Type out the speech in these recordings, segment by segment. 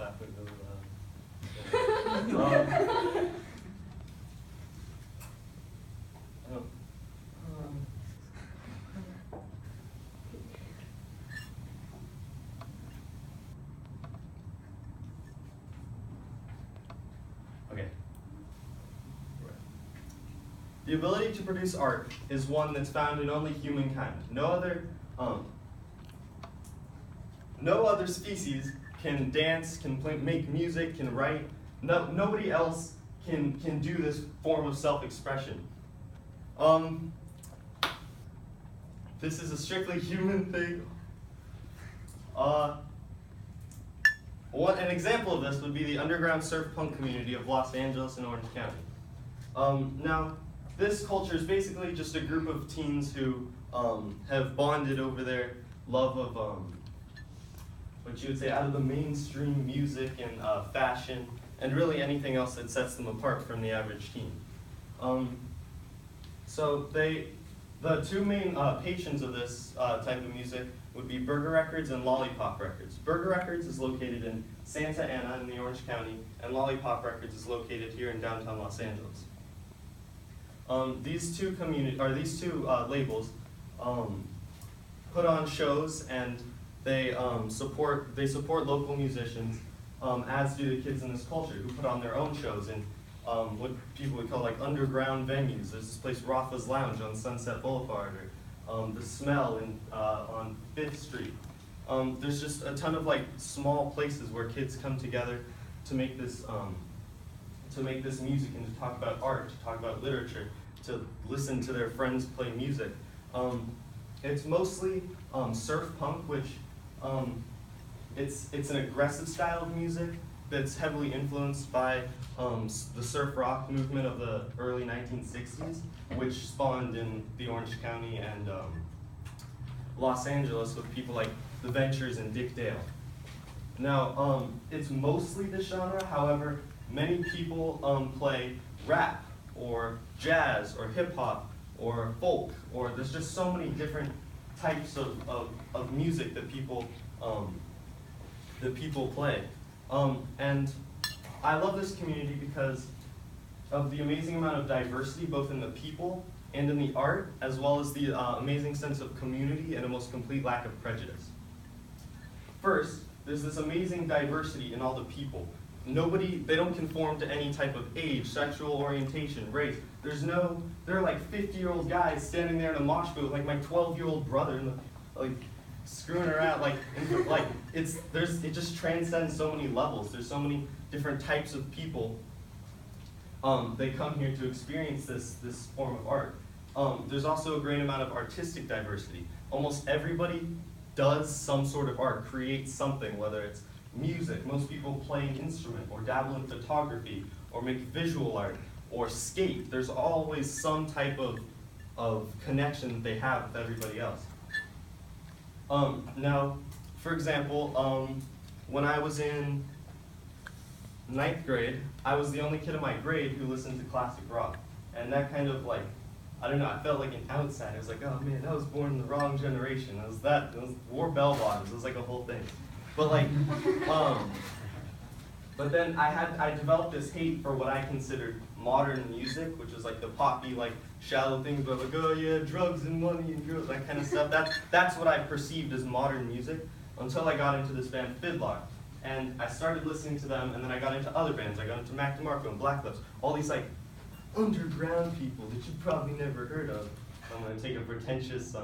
clapping really loud. Okay. The ability to produce art is one that's found in only humankind. No other species can dance, can make music, can write. Nobody else can do this form of self-expression. This is a strictly human thing. An example of this would be the underground surf punk community of Los Angeles and Orange County. Now, this culture is basically just a group of teens who have bonded over their love of what you would say out of the mainstream music and fashion, and really anything else that sets them apart from the average teen. So the two main patrons of this type of music would be Burger Records and Lollipop Records. Burger Records is located in Santa Ana in the Orange County, and Lollipop Records is located here in downtown Los Angeles. These two labels put on shows, and they support local musicians, as do the kids in this culture who put on their own shows in what people would call like underground venues. There's this place, Rafa's Lounge on Sunset Boulevard, or The Smell on 5th Street. There's just a ton of like small places where kids come together to make this music and to talk about art, to talk about literature, to listen to their friends play music. It's mostly surf punk, which it's an aggressive style of music that's heavily influenced by the surf rock movement of the early 1960s, which spawned in the Orange County and Los Angeles with people like The Ventures and Dick Dale. Now, it's mostly this genre. However, many people play rap or jazz or hip hop or folk, or there's just so many different types of music that people play. And I love this community because of the amazing amount of diversity, both in the people and in the art, as well as the amazing sense of community and a most complete lack of prejudice. First, there's this amazing diversity in all the people. They don't conform to any type of age, sexual orientation, race. There are like 50-year-old guys standing there in a mosh pit with like my 12-year-old brother, and like screwing around, it just transcends so many levels. There's so many different types of people. They come here to experience this form of art. There's also a great amount of artistic diversity. Almost everybody does some sort of art, creates something, whether it's music. Most people play an instrument, or dabble in photography, or make visual art, or skate. There's always some type of connection that they have with everybody else. Now, for example, when I was in 9th grade, I was the only kid in my grade who listened to classic rock. And that kind of like, I don't know, I felt like an outsider. It was like, oh man, I was born in the wrong generation. Wore bell bottoms, it was like a whole thing. But like, but then I developed this hate for what I considered modern music, which was like the poppy, like shallow things, but like, oh yeah, drugs and money and girls, that kind of stuff. That's what I perceived as modern music until I got into this band Fiddlar. And I started listening to them, and then I got into other bands. I got into Mac DeMarco and Black Lips, all these like underground people that you probably never heard of. I'm going to take a pretentious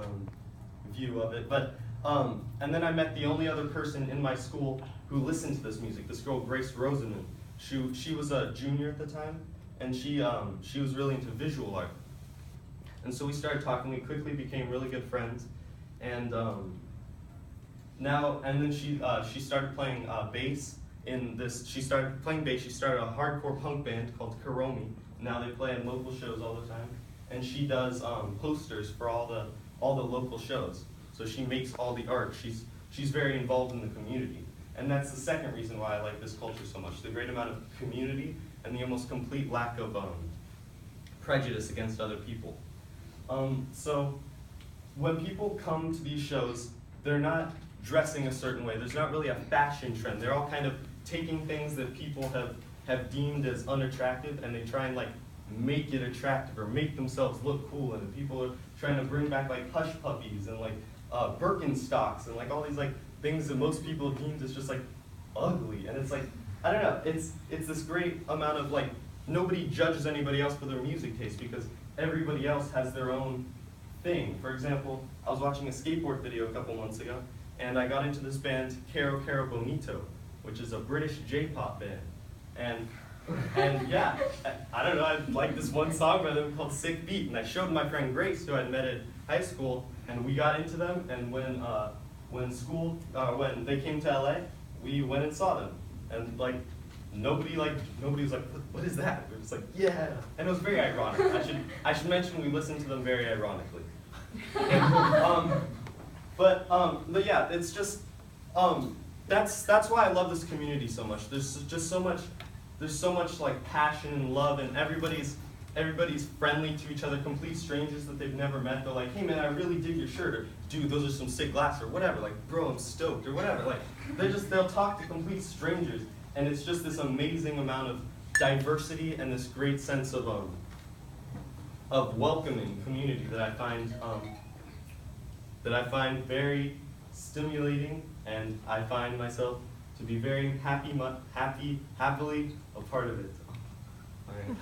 view of it, but and then I met the only other person in my school who listened to this music. This girl, Grace Rosenman. She was a junior at the time, and she was really into visual art. And so we started talking. We quickly became really good friends, and then she started playing bass in this. She started playing bass. She started a hardcore punk band called Karomi. Now they play in local shows all the time, and she does posters for all the local shows. So she makes all the art. She's very involved in the community, and that's the second reason why I like this culture so much: the great amount of community and the almost complete lack of prejudice against other people. So when people come to these shows, they're not dressing a certain way. There's not really a fashion trend. They're all kind of taking things that people have deemed as unattractive, and they try and like make it attractive or make themselves look cool. And people are trying to bring back like hush puppies and like Birkenstocks and like all these like things that most people deemed as just like ugly. And it's like, I don't know, it's this great amount of like, nobody judges anybody else for their music taste because everybody else has their own thing. For example, I was watching a skateboard video a couple months ago, and I got into this band, Caro Caro Bonito, which is a British J-pop band. And yeah, I don't know, I like this one song by them called Sick Beat, and I showed my friend Grace, who I'd met at high school, and we got into them, and when they came to LA, we went and saw them. And like, nobody was like, what is that? We were just like, yeah. And it was very ironic. I should mention we listened to them very ironically. But yeah, it's just, that's why I love this community so much. There's just so much like passion and love, and everybody's friendly to each other, complete strangers that they've never met. They're like, hey man, I really dig your shirt, or dude, those are some sick glasses, or whatever, like, bro, I'm stoked, or whatever. Like, they'll talk to complete strangers, and it's just this amazing amount of diversity and this great sense of welcoming community that I find very stimulating, and I find myself to be very happily a part of it. All right.